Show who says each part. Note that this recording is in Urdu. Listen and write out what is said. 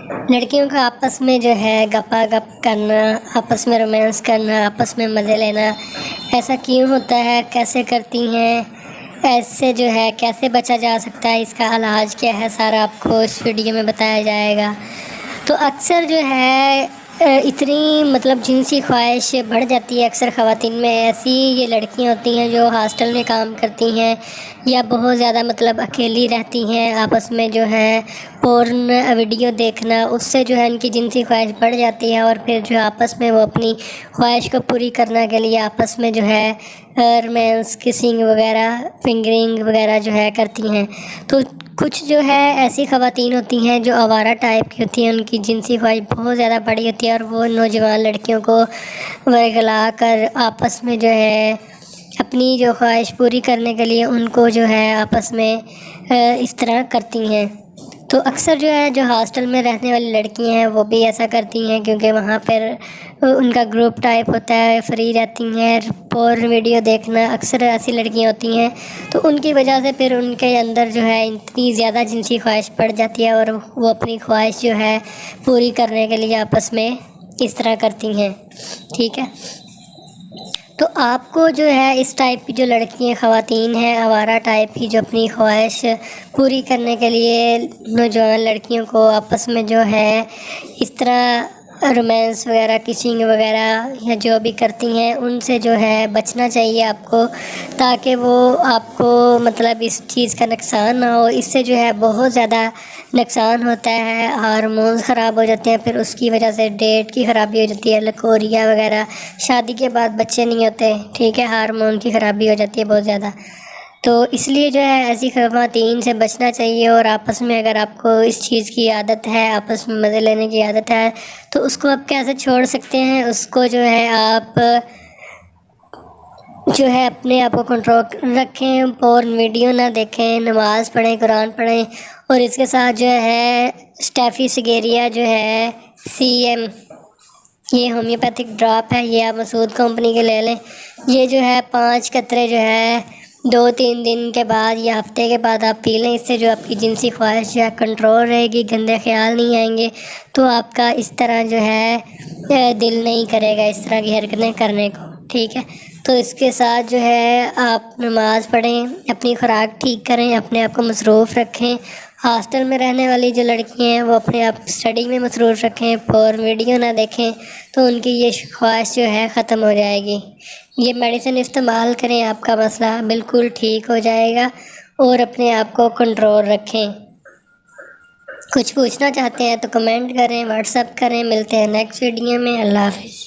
Speaker 1: لڑکیوں کا آپس میں جو ہے گپا گپ کرنا، آپس میں رومانس کرنا، آپس میں مزے لینا، ایسا کیوں ہوتا ہے، کیسے کرتی ہیں، ایسے جو ہے کیسے بچا جا سکتا ہے، اس کا علاج کیا ہے، سارا آپ کو اس ویڈیو میں بتایا جائے گا۔ تو اکثر جو ہے اتنی جنسی خواہش بڑھ جاتی ہے اکثر خواتین میں، ایسی یہ لڑکیاں ہوتی ہیں جو ہاسٹل میں کام کرتی ہیں یا بہت زیادہ اکیلی رہتی ہیں، آپس میں جو ہے پورن ویڈیو دیکھنا، اس سے جو ہے ان کی جنسی خواہش بڑھ جاتی ہے، اور پھر جو آپس میں وہ اپنی خواہش کو پوری کرنے کے لیے آپس میں جو ہے رومانس، کسنگ وغیرہ، فنگرنگ وغیرہ جو ہے کرتی ہیں۔ تو کچھ جو ہے ایسی خواتین ہوتی ہیں جو آوارہ ٹائپ کی ہوتی ہیں، ان کی جنسی خواہش بہت زیادہ بڑی ہوتی ہے، اور وہ نوجوان لڑکیوں کو ورگلا کر آپس میں جو ہے اپنی جو خواہش پوری کرنے کے لیے ان کو جو ہے آپس میں اس طرح کرتی ہیں۔ تو اکثر جو ہے جو ہاسٹل میں رہنے والی لڑکی ہیں وہ بھی ایسا کرتی ہیں، کیونکہ وہاں پر ان کا گروپ ٹائپ ہوتا ہے، فری رہتی ہیں، پورن ویڈیو دیکھنا اکثر ایسی لڑکیاں ہوتی ہیں، تو ان کی وجہ سے پھر ان کے اندر جو ہے اتنی زیادہ جنسی خواہش بڑھ جاتی ہے، اور وہ اپنی خواہش جو ہے پوری کرنے کے لیے آپس میں اس طرح کرتی ہیں، ٹھیک ہے۔ تو آپ کو جو ہے اس ٹائپ کی جو لڑکیاں خواتین ہیں آوارہ ٹائپ کی، جو اپنی خواہش پوری کرنے کے لیے نوجوان لڑکیوں کو آپس میں جو ہے اس طرح رومانس وغیرہ، کسنگ وغیرہ یا جو بھی کرتی ہیں، ان سے جو ہے بچنا چاہیے آپ کو، تاکہ وہ آپ کو اس چیز کا نقصان نہ ہو۔ اس سے جو ہے بہت زیادہ نقصان ہوتا ہے، ہارمونز خراب ہو جاتے ہیں، پھر اس کی وجہ سے ڈیٹ کی خرابی ہو جاتی ہے، لکوریا وغیرہ، شادی کے بعد بچے نہیں ہوتے، ٹھیک ہے، ہارمون کی خرابی ہو جاتی ہے بہت زیادہ۔ تو اس لیے جو ہے ایسی خواتین سے بچنا چاہیے، اور آپس میں اگر آپ کو اس چیز کی عادت ہے، آپس میں مزے لینے کی عادت ہے، تو اس کو آپ کیسے چھوڑ سکتے ہیں؟ اس کو جو ہے آپ جو ہے اپنے آپ کو کنٹرول رکھیں، پورن ویڈیو نہ دیکھیں، نماز پڑھیں، قرآن پڑھیں، اور اس کے ساتھ جو ہے اسٹیفی سگیریا جو ہے CM، یہ ہومیوپیتھک ڈراپ ہے، یہ آپ مسعود کمپنی کے لے لیں۔ یہ جو ہے 5 قطرے جو ہے 2-3 دن کے بعد یا ہفتے کے بعد آپ پی لیں، اس سے جو آپ کی جنسی خواہش جو ہے کنٹرول رہے گی، گندے خیال نہیں آئیں گے، تو آپ کا اس طرح جو ہے دل نہیں کرے گا اس طرح کی حرکتیں کرنے کو، ٹھیک ہے۔ تو اس کے ساتھ جو ہے آپ نماز پڑھیں، اپنی خوراک ٹھیک کریں، اپنے آپ کو مصروف رکھیں۔ ہاسٹل میں رہنے والی جو لڑکیاں ہیں وہ اپنے آپ اسٹڈی میں مصروف رکھیں، پورن ویڈیو نہ دیکھیں، تو ان کی یہ خواہش جو ہے ختم ہو جائے گی۔ یہ میڈیسن استعمال کریں، آپ کا مسئلہ بالکل ٹھیک ہو جائے گا، اور اپنے آپ کو کنٹرول رکھیں۔ کچھ پوچھنا چاہتے ہیں تو کمنٹ کریں، واٹس ایپ کریں۔ ملتے ہیں نیکسٹ ویڈیو میں، اللہ حافظ۔